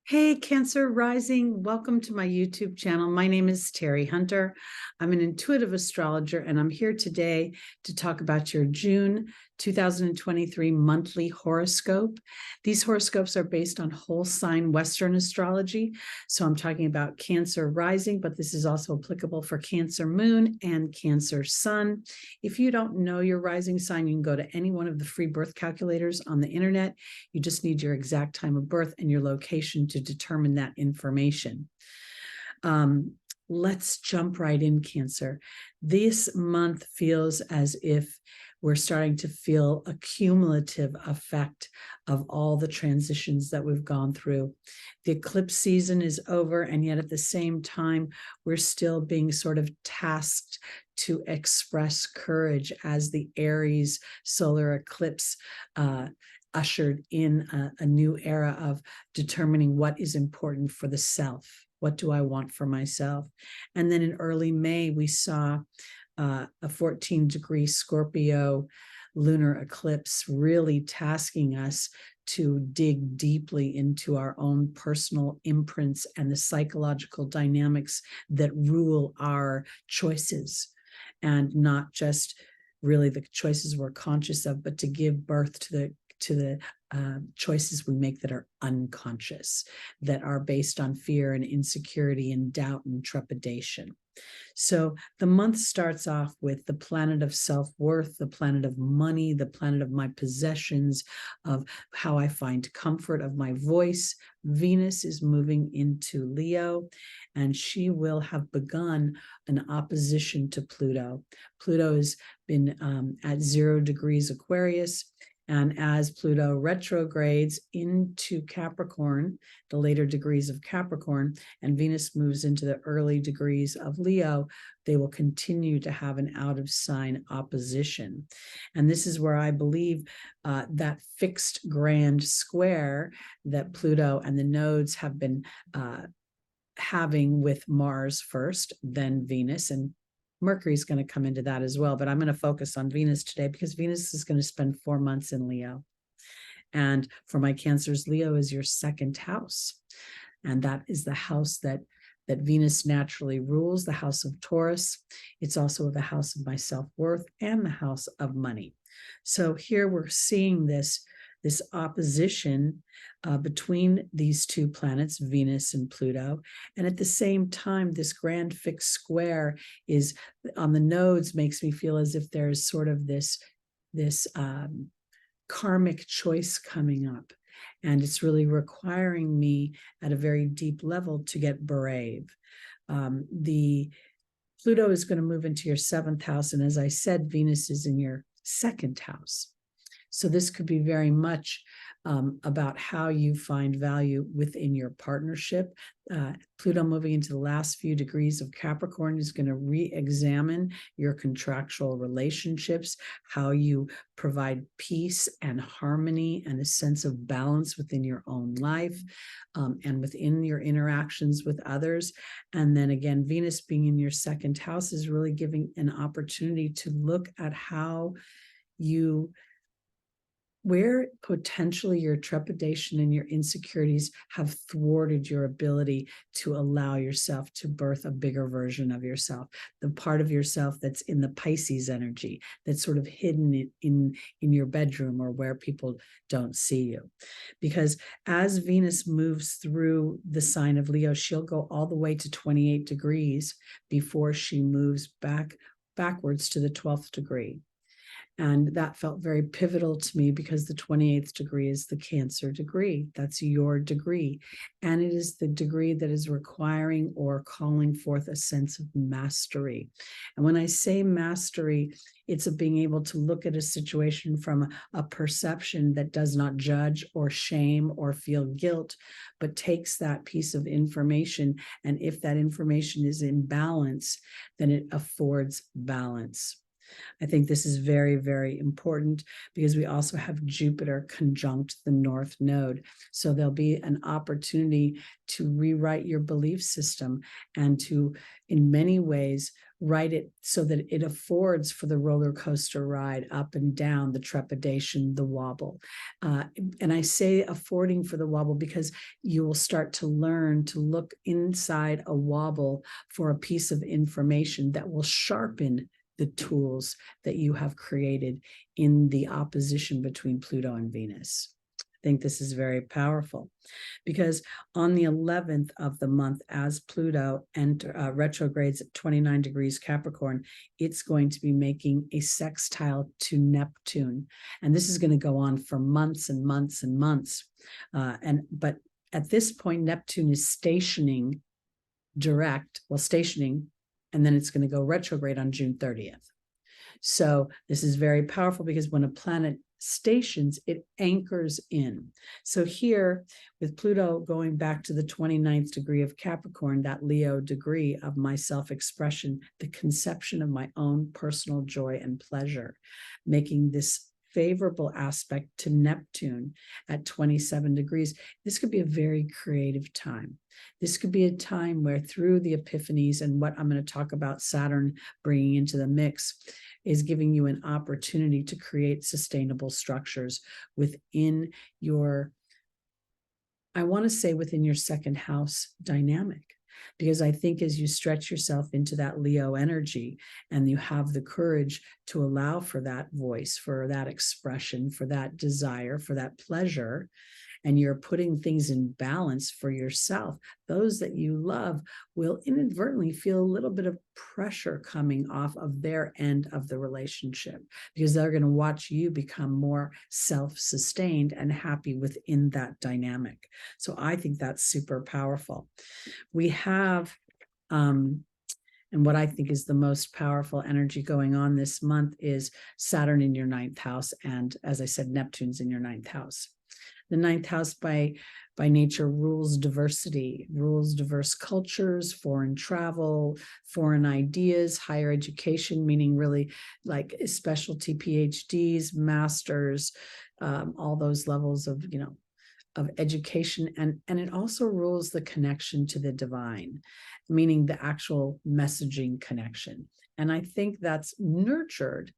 Hey, Cancer Rising. Welcome to my YouTube channel. My name is Teri Hunter. I'm an intuitive astrologer, and I'm here today to talk about your June 2023 monthly horoscope. These horoscopes are based on whole sign Western astrology. So I'm talking about Cancer Rising, but this is also applicable for Cancer Moon and Cancer Sun. If you don't know your rising sign, you can go to any one of the free birth calculators on the internet. You just need your exact time of birth and your location to determine that information. Let's jump right in, Cancer. This month feels as if we're starting to feel a cumulative effect of all the transitions that we've gone through. The eclipse season is over, and yet at the same time, we're still being sort of tasked to express courage as the Aries solar eclipse ushered in a new era of determining what is important for the self. What do I want for myself? And then in early May, we saw a 14-degree Scorpio lunar eclipse really tasking us to dig deeply into our own personal imprints and the psychological dynamics that rule our choices, and not just really the choices we're conscious of, but to give birth to the choices we make that are unconscious, that are based on fear and insecurity and doubt and trepidation. So the month starts off with the planet of self-worth, the planet of money, the planet of my possessions, of how I find comfort, of my voice. Venus is moving into Leo, and she will have begun an opposition to Pluto. Pluto has been at 0 degrees Aquarius. And as Pluto retrogrades into Capricorn, the later degrees of Capricorn, and Venus moves into the early degrees of Leo, they will continue to have an out-of-sign opposition. And this is where I believe that fixed grand square that Pluto and the nodes have been having with Mars first, then Venus, and Mercury is going to come into that as well, but I'm going to focus on Venus today because Venus is going to spend 4 months in Leo. And for my Cancers, Leo is your second house. And that is the house that Venus naturally rules, the house of Taurus. It's also the house of my self-worth and the house of money. So here we're seeing this opposition between these two planets, Venus and Pluto. And at the same time, this grand fixed square is on the nodes, makes me feel as if there's sort of this karmic choice coming up. And it's really requiring me at a very deep level to get brave. The Pluto is going to move into your 7th house. And as I said, Venus is in your 2nd house. So this could be very much about how you find value within your partnership. Pluto moving into the last few degrees of Capricorn is going to re-examine your contractual relationships, how you provide peace and harmony and a sense of balance within your own life and within your interactions with others. And then again, Venus being in your 2nd house is really giving an opportunity to look at how where potentially your trepidation and your insecurities have thwarted your ability to allow yourself to birth a bigger version of yourself, the part of yourself that's in the Pisces energy, that's sort of hidden in your bedroom or where people don't see you. Because as Venus moves through the sign of Leo, she'll go all the way to 28 degrees before she moves backwards to the 12th degree. And that felt very pivotal to me because the 28th degree is the Cancer degree. That's your degree. And it is the degree that is requiring or calling forth a sense of mastery. And when I say mastery, it's of being able to look at a situation from a perception that does not judge or shame or feel guilt, but takes that piece of information. And if that information is in balance, then it affords balance. I think this is very, very important because we also have Jupiter conjunct the North Node. So there'll be an opportunity to rewrite your belief system and to, in many ways, write it so that it affords for the roller coaster ride, up and down, the trepidation, the wobble. And I say affording for the wobble because you will start to learn to look inside a wobble for a piece of information that will sharpen the tools that you have created in the opposition between Pluto and Venus. I think this is very powerful because on the 11th of the month, as Pluto retrogrades at 29 degrees Capricorn, it's going to be making a sextile to Neptune. And this is going to go on for months and months and months. But at this point, Neptune is stationing, and then it's going to go retrograde on June 30th. So this is very powerful because when a planet stations, it anchors in. So here with Pluto going back to the 29th degree of Capricorn, that Leo degree of my self-expression, the conception of my own personal joy and pleasure, making this favorable aspect to Neptune at 27 degrees. This could be a very creative time. This could be a time where through the epiphanies and what I'm going to talk about Saturn bringing into the mix is giving you an opportunity to create sustainable structures within your, I want to say within your second house dynamic. Because I think as you stretch yourself into that Leo energy and you have the courage to allow for that voice, for that expression, for that desire, for that pleasure, and you're putting things in balance for yourself, those that you love will inadvertently feel a little bit of pressure coming off of their end of the relationship because they're going to watch you become more self-sustained and happy within that dynamic. So I think that's super powerful. We have, and what I think is the most powerful energy going on this month is Saturn in your 9th house. And as I said, Neptune's in your 9th house. The 9th house by nature rules diversity, rules diverse cultures, foreign travel, foreign ideas, higher education, meaning really like specialty PhDs, masters, all those levels of, of education. And it also rules the connection to the divine, meaning the actual messaging connection. And I think that's nurtured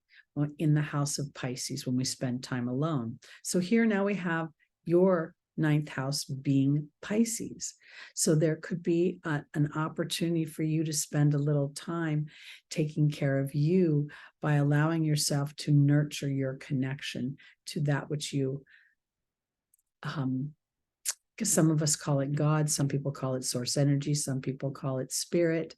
in the house of Pisces when we spend time alone. So here now we have your 9th house being Pisces. So there could be an opportunity for you to spend a little time taking care of you by allowing yourself to nurture your connection to that which you, because some of us call it God, some people call it source energy, some people call it spirit.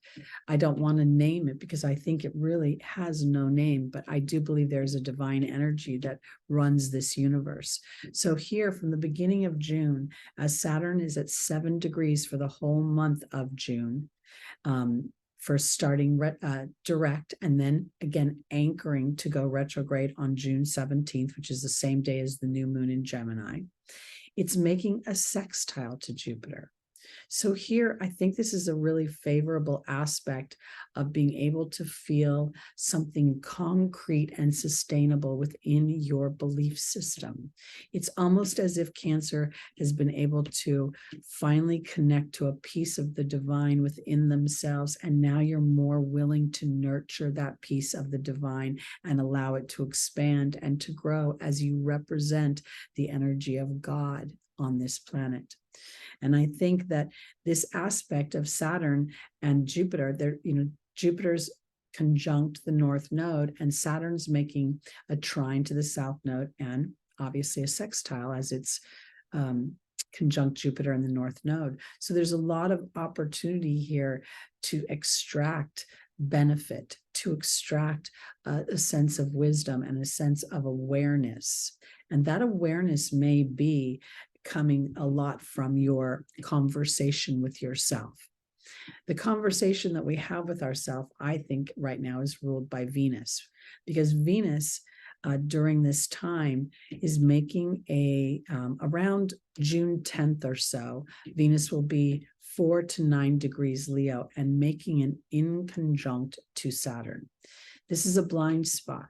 I don't want to name it because I think it really has no name, but I do believe there's a divine energy that runs this universe. So here from the beginning of June, as Saturn is at 7 degrees for the whole month of June, for starting direct and then again anchoring to go retrograde on June 17th, which is the same day as the new moon in Gemini. It's making a sextile to Jupiter. So here, I think this is a really favorable aspect of being able to feel something concrete and sustainable within your belief system. It's almost as if Cancer has been able to finally connect to a piece of the divine within themselves, and now you're more willing to nurture that piece of the divine and allow it to expand and to grow as you represent the energy of God on this planet. And I think that this aspect of Saturn and Jupiter, Jupiter's conjunct the north node and Saturn's making a trine to the south node and obviously a sextile as it's conjunct Jupiter in the north node. So there's a lot of opportunity here to extract benefit, to extract a sense of wisdom and a sense of awareness. And that awareness may be coming a lot from your conversation with yourself. The conversation that we have with ourselves, I think right now is ruled by Venus, because Venus during this time is making around June 10th or so, Venus will be 4 to 9 degrees Leo and making an inconjunct to Saturn. This is a blind spot.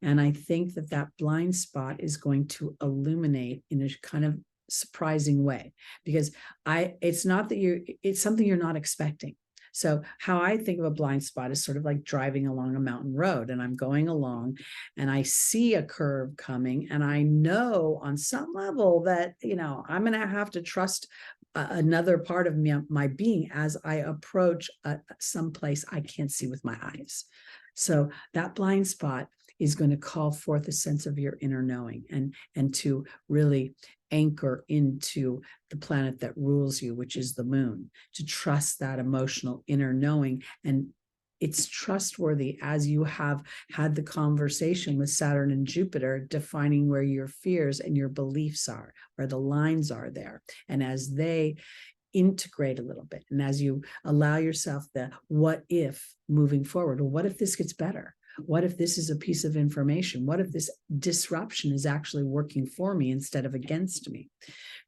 And I think that that blind spot is going to illuminate in a kind of surprising way, because it's not that it's something you're not expecting. So how I think of a blind spot is sort of like driving along a mountain road, and I'm going along and I see a curve coming, and I know on some level that, I'm going to have to trust another part of my being as I approach some place I can't see with my eyes. So that blind spot is going to call forth a sense of your inner knowing, and to really anchor into the planet that rules you, which is the moon, to trust that emotional inner knowing. And it's trustworthy as you have had the conversation with Saturn and Jupiter, defining where your fears and your beliefs are, where the lines are there. And as they integrate a little bit, and as you allow yourself the what if moving forward, or what if this gets better? What if this is a piece of information? What if this disruption is actually working for me instead of against me?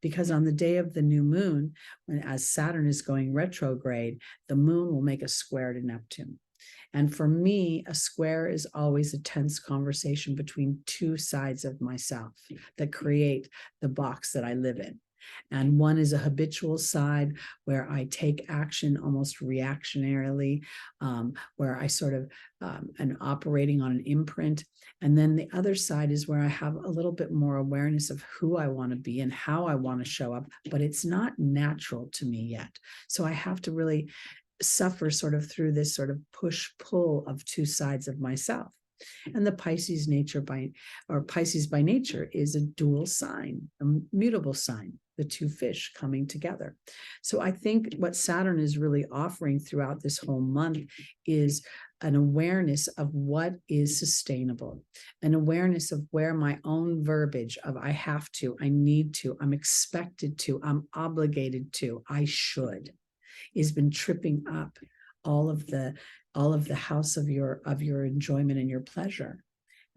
Because on the day of the new moon, as Saturn is going retrograde, the moon will make a square to Neptune. And for me, a square is always a tense conversation between two sides of myself that create the box that I live in. And one is a habitual side where I take action almost reactionarily, where I sort of am operating on an imprint. And then the other side is where I have a little bit more awareness of who I want to be and how I want to show up, but it's not natural to me yet. So I have to really suffer sort of through this sort of push-pull of two sides of myself. And the Pisces by nature is a dual sign, a mutable sign, the two fish coming together. So I think what Saturn is really offering throughout this whole month is an awareness of what is sustainable, an awareness of where my own verbiage of I have to, I need to, I'm expected to, I'm obligated to, I should, has been tripping up all of the house of your enjoyment and your pleasure.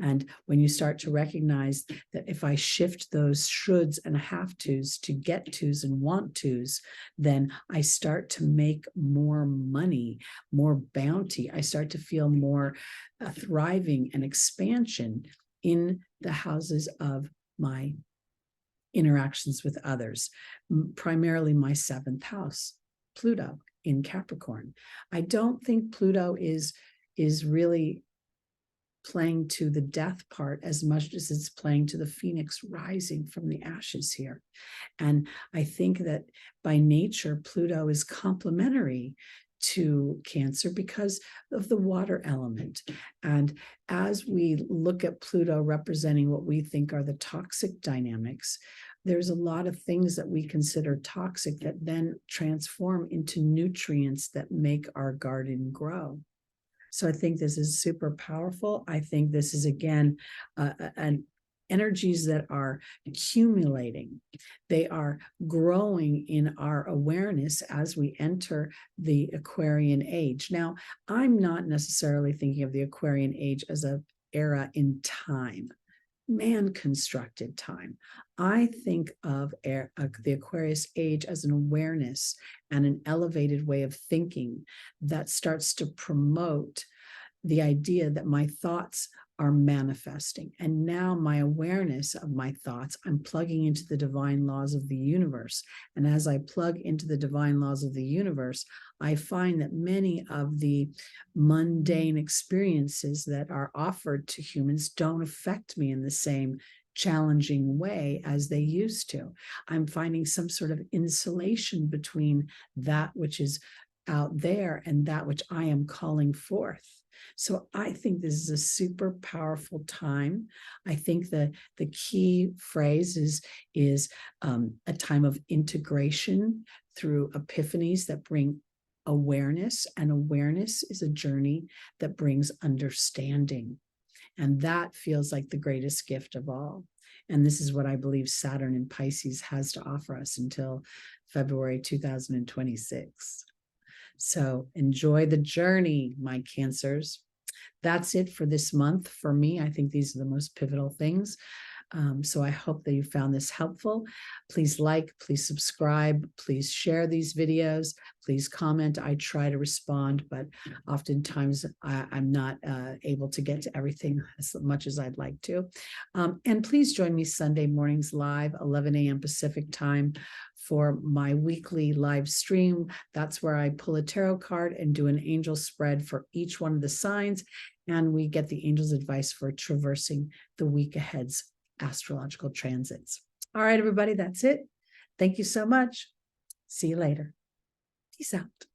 And when you start to recognize that if I shift those shoulds and have tos to get tos and want tos, then I start to make more money, more bounty. I start to feel more thriving and expansion in the houses of my interactions with others, primarily my seventh house, Pluto in Capricorn. I don't think Pluto is really playing to the death part as much as it's playing to the phoenix rising from the ashes here. And I think that by nature, Pluto is complementary to Cancer because of the water element. And as we look at Pluto representing what we think are the toxic dynamics, there's a lot of things that we consider toxic that then transform into nutrients that make our garden grow. So I think this is super powerful. I think this is, again, an energies that are accumulating. They are growing in our awareness as we enter the Aquarian age. Now, I'm not necessarily thinking of the Aquarian age as an era in time, man-constructed time. I think of the Aquarius age as an awareness and an elevated way of thinking that starts to promote the idea that my thoughts are manifesting. And now my awareness of my thoughts, I'm plugging into the divine laws of the universe. And as I plug into the divine laws of the universe, I find that many of the mundane experiences that are offered to humans don't affect me in the same challenging way as they used to. I'm finding some sort of insulation between that which is out there and that which I am calling forth. So I think this is a super powerful time. I think the key phrase is a time of integration through epiphanies that bring awareness, and awareness is a journey that brings understanding. And that feels like the greatest gift of all. And this is what I believe Saturn in Pisces has to offer us until February 2026. So enjoy the journey, my Cancers. That's it for this month for me. I think these are the most pivotal things. So I hope that you found this helpful. Please like, please subscribe, please share these videos, please comment. I try to respond, but oftentimes I'm not able to get to everything as much as I'd like to. And please join me Sunday mornings live, 11 a.m. Pacific time, for my weekly live stream. That's where I pull a tarot card and do an angel spread for each one of the signs. And we get the angel's advice for traversing the week ahead's astrological transits. All right, everybody, that's it. Thank you so much. See you later. Peace out.